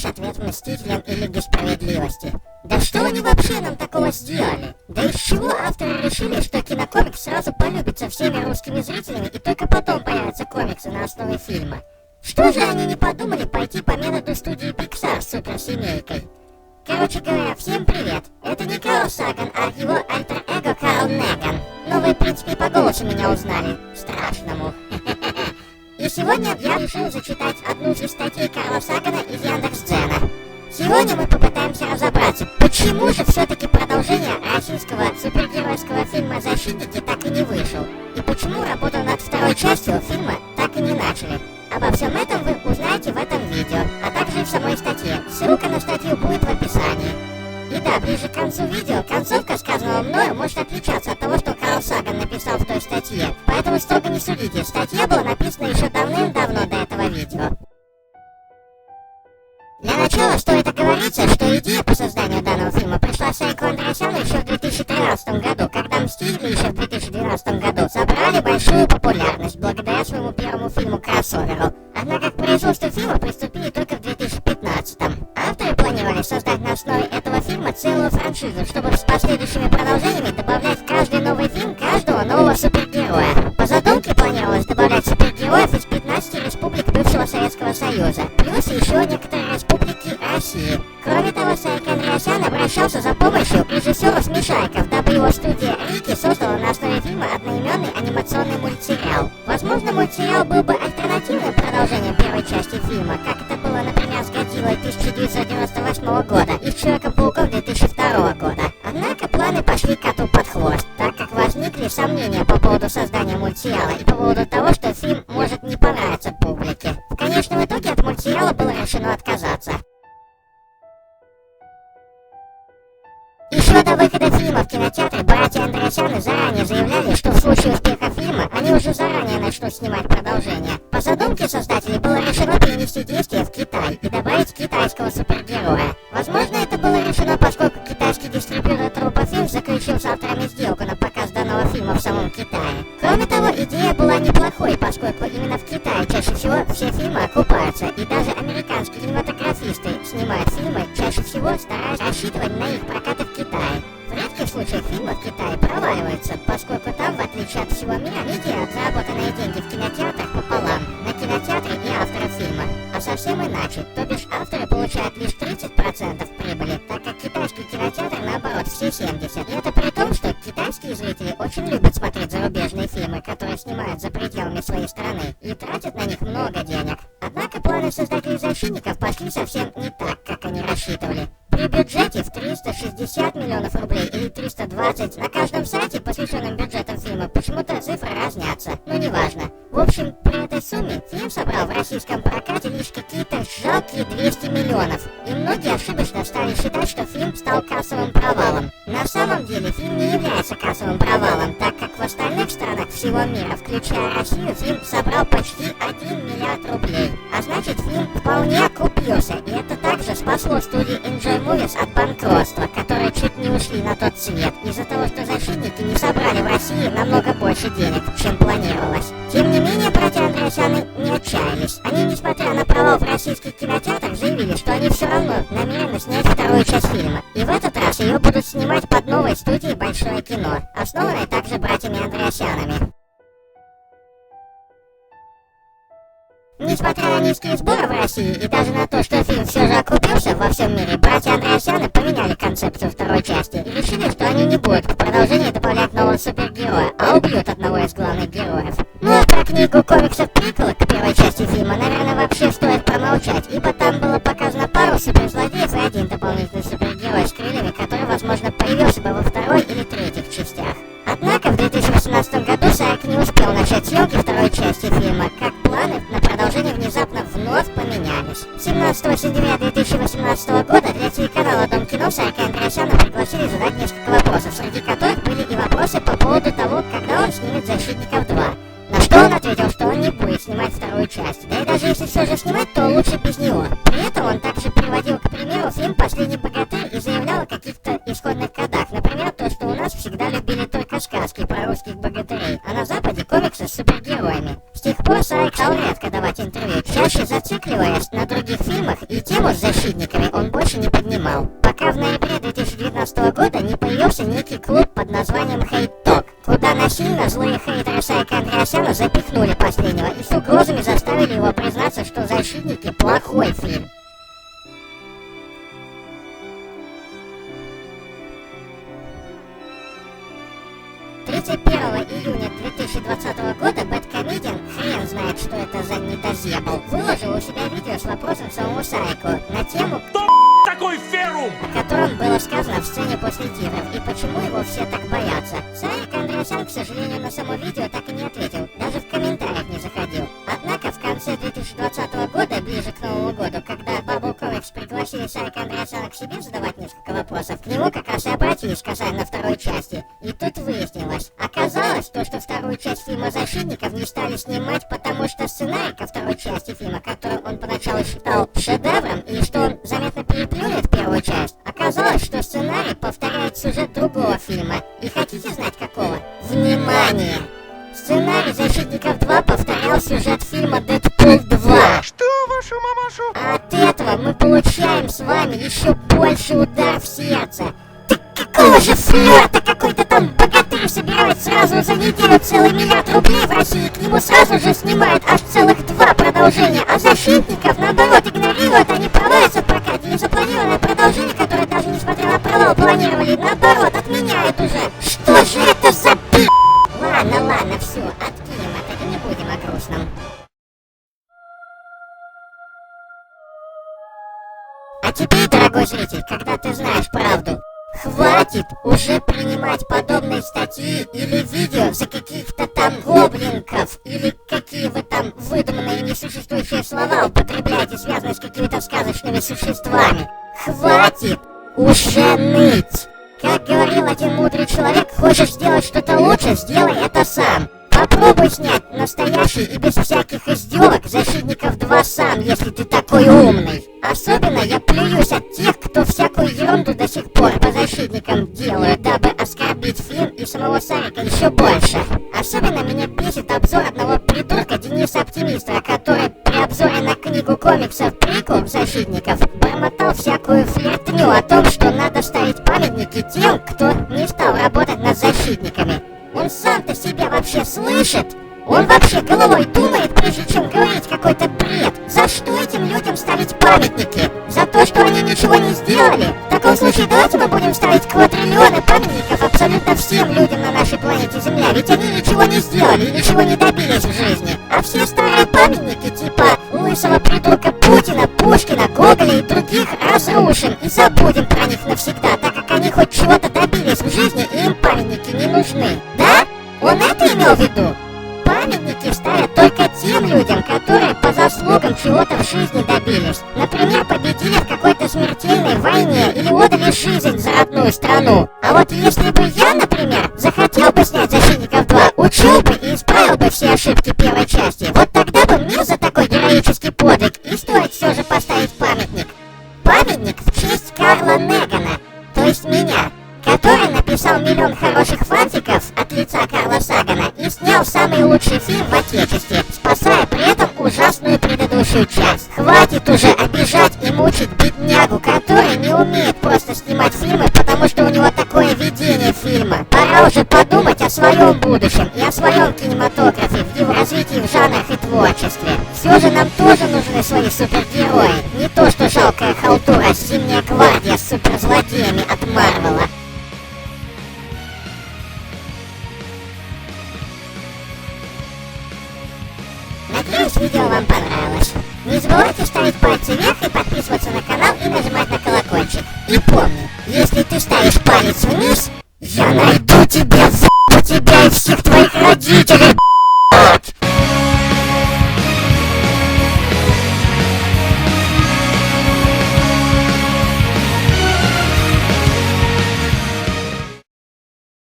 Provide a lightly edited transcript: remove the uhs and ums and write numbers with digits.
наш ответ Мстителям и Лиге Справедливости. Да что они вообще нам такого сделали? Да из чего авторы решили, что кинокомикс сразу полюбится всеми русскими зрителями и только потом появятся комиксы на основе фильма? Что же они не подумали пойти по методу студии Pixar с суперсемейкой? Короче говоря, всем привет! Это не Карл Саган, а его альтер-эго Карл Неган. Ну вы, в принципе, по голосу меня узнали. Страшному. И сегодня я решил зачитать одну из статей Карла Сагана из Яндекс.Дзена. Сегодня мы попытаемся разобраться, почему же все-таки продолжение российского супергеройского фильма «Защитники» так и не вышел, и почему работу над второй частью фильма так и не начали. Обо всем этом вы узнаете в этом видео, а также и в самой статье. Ссылка на статью будет в описании. И да, ближе к концу видео концовка сказанного мною может отличаться от того, что Карл Саган написал в той статье, поэтому строго не судите, статья была написана еще давным-давно до этого видео. Для начала стоит оговориться, что идея по созданию данного фильма пришла Сайку Андреасяну еще в 2013 году, когда «Мстители» еще в 2012 году собрали большую популярность благодаря своему первому фильму «Кроссоверу». Однако к производству фильма приступили только в 2015. Авторы планировали создать на основе этого фильма целую франшизу, чтобы с последующими продолжениями добавлять в каждый новый фильм каждого нового супергероя. По задумке планировалось добавлять супергероев из 15 республик бывшего Советского Союза, плюс еще некоторые республики России. Кроме того, Сайк Андреасян обращался за помощью к режиссеру Смешариков, дабы его студия Рики создала на основе фильма одноименный анимационный мультсериал. Возможно, мультсериал был бы альтернативным продолжением первой части фильма, как это было, например, с Годзиллой 1998 года и с Человеком-пауком 2002 года. Однако планы пошли коту под хвост, так как возникли сомнения по поводу создания мультсериала и по поводу того, что фильм может не понравиться публике. В конечном итоге от мультсериала было решено отказаться. Еще до выхода фильма в кинотеатры братья Андреасяны заранее заявляли, что в случае успеха фильма они уже заранее начнут снимать продолжение. По задумке создателей было решено перенести действие в Китай и добавить китайского супергероя. Возможно, это было решено, поскольку китайский дистрибьютор Трупофильм заключил с авторами сделку на показ данного фильма в самом Китае. Кроме того, идея была неплохой, поскольку именно в Китае чаще всего все фильмы окупаются, и даже американские кинематографисты снимают фильмы, чаще всего стараясь рассчитывать на их прокаты в Китае. В редких случаях фильмы в Китае проваливаются, поскольку там, в отличие от всего мира, не делят заработанные деньги в кинотеатрах пополам на кинотеатры и авторов фильма, а совсем иначе, то бишь авторы получают лишь 30% прибыли, так как китайский кинотеатр наоборот все 70%. И это при том, что китайские зрители очень любят смотреть зарубежные фильмы, которые снимают за пределами своей страны, и тратят на них много денег. Однако планы создателей «Защитников» пошли совсем не так, как они рассчитывали. При бюджете в 360 миллионов рублей или 320 на каждом сайте, посвященном бюджетам фильма, почему-то цифры разнятся, но неважно. В общем, при этой сумме фильм собрал в российском прокате лишь какие-то жалкие 200 миллионов, и многие ошибочно стали считать, что фильм стал кассовым провалом. На самом деле фильм не является кассовым провалом, так как в остальных странах всего мира, включая Россию, фильм собрал почти 1 миллиард рублей. А значит, фильм вполне окупился, и это также спасло студию Enjoy Movies от банкротства, которые чуть не ушли на тот свет из-за того, что «Защитники» не собрали в России намного больше денег, чем планировалось. Тем не менее, братья Андреасяны не отчаялись. Они, несмотря на провал в российских кинотеатрах, заявили, что они все равно намерены снять вторую часть фильма. И в этот раз ее будут снимать под новой студией «Большое кино», основанной также братьями Андреасянами. Несмотря на низкие сборы в России и даже на то, что фильм все же окупился во всем мире, братья Андреасяны поменяли концепцию второй части и решили, что они не будут в продолжении добавлять нового супергероя, а убьют одного из главных героев. Ну а про книгу комиксов приквела к первой части фильма, наверное, вообще стоит промолчать, ибо там было показано пару суперзлодеев и один дополнительный супергерой с крыльями, который, возможно, появился бы во второй или третьих частях. Однако в 2018 году Сайк не успел начать съемки второй части фильма, как планы на продолжение внезапно вновь поменялись. 17 сентября 2018 года для телеканала Дом кино Сайка Андреасяна пригласили задать несколько вопросов, среди которых были и вопросы по поводу того, когда он снимет «Защитников 2». На что он ответил, что он не будет снимать вторую часть. Да и даже если все же снимать, то лучше без него. При этом он также приводил к примеру фильм «Последний богатырь» и заявлял о каких-то исходных кодах. Например, то, что у нас всегда любили только сказки про русских богатырей, а на Западе комиксы с супергероями. С тех пор Сарик стал редко давать интервью, чаще зацикливаясь на других фильмах, и тему с защитниками он больше не поднимал. Пока в ноябре 2019 года не появился некий клуб под названием Hate Talk, куда насильно злые хейтеры Сарика Андреасяна запихнули последнего и с угрозами заставили его признаться, что «Защитники» — плохой фильм. 31 июня 2020 года Бэдкомедиан, хрен знает, что это за недозебал, выложил у себя видео с вопросом самому Сарику на тему «Кто такой Ферум?», о котором было сказано в сцене после титров и почему его все так боятся. Сарик Андреасян, к сожалению, на само видео так и не ответил, даже в комментариях не заходил. Однако в конце 2020 года, ближе к Новому году, когда Bubble Comics пригласили Сарика Андреасяна к себе задавать несколько вопросов, к нему как раз и обратились касательно второй части. И тут выяснилось, оказалось, то, что вторую часть фильма «Защитников» не стали снимать, потому что сценарий ко второй части фильма, который он поначалу считал шедевром, и что он заметно переплюнет первую часть, оказалось, что сценарий повторяет сюжет другого фильма. И хотите знать какого? Внимание! Сценарий «Защитников 2» повторял сюжет фильма «Дэдпул 2». Что, вашу мамашу? А от этого мы получаем с вами еще больше удар в сердце. Так какого же флёрта какой-то там богатырь собирает сразу за неделю целый $1 миллиард в России, к нему сразу же снимают аж целых 2 продолжения, а «Защитников» наоборот игнорируют, они проводятся в прокате, и запланированное продолжение, которое даже несмотря на провал планировали, наоборот отменяют уже. Что же это за пи***? Ладно, все, откинем это и не будем о грустном. А теперь, дорогой зритель, когда ты знаешь правду, хватит уже принимать подобные статьи или видео за каких-то там гоблинков, или какие вы там выдуманные несуществующие слова употребляете, связанные с какими-то сказочными существами. Хватит уже ныть! Как говорил один мудрый человек, хочешь сделать что-то лучше, сделай это сам. Попробуй снять настоящий и без всяких издевок «Защитников 2» сам, если ты такой умный. Особенно я плююсь от тех, кто всякую ерунду до сих пор по «Защитникам» делают, дабы оскорбить фильм и самого Сарика еще больше. Особенно меня бесит обзор одного придурка Дениса Оптимистра, который при обзоре на книгу комиксов «Приквел «Защитников» бормотал всякую флиртню о том, что надо ставить памятники тем, кто не стал работать над «Защитниками». Он сам-то себя вообще слышит? Он вообще головой думает, прежде чем говорить какой-то бред? За что этим людям ставить памятники? За то, что они ничего не сделали? В таком случае давайте мы будем ставить квадриллионы памятников абсолютно всем людям на нашей планете Земля, ведь они ничего не сделали и ничего не добились в жизни. А все старые памятники типа лысого придурка Путина, Пушкина, Гоголя и других разрушим и забудем про них навсегда, так как они хоть чего-то добились в жизни и им памятники не нужны. Да? Он это имел в виду? Памятники ставят только тем людям, которые по заслугам чего-то в жизни добились. Например, победили в какой-то смертельной войне или отдали жизнь за родную страну. А вот если бы я, например, захотел бы снять «Защитников 2», учил бы и исправил бы все ошибки первой части, вот тогда бы мне за такой героический подвиг и стоит все же поставить памятник. Памятник в честь Карла Негана, то есть меня, который написал миллион хороших фанфиков от лица Карла Сагана и снял самый лучший фильм в Отечестве, спасая при этом ужасную предыдущую часть. Хватит уже обижать и мучить беднягу, который не умеет просто снимать фильмы, потому что у него такое видение фильма. Пора уже подумать о своем будущем и о своем кинематографе, в его развитии в жанрах и творчестве. Все же нам тоже нужны свои супергерои, не то что жалкая халтура «Зимняя гвардия» с суперзлодеями от Марвела. Надеюсь, видео вам понравилось. Не забывайте ставить пальцы вверх и подписываться на канал и нажимать на колокольчик. И помни, если ты ставишь палец вниз,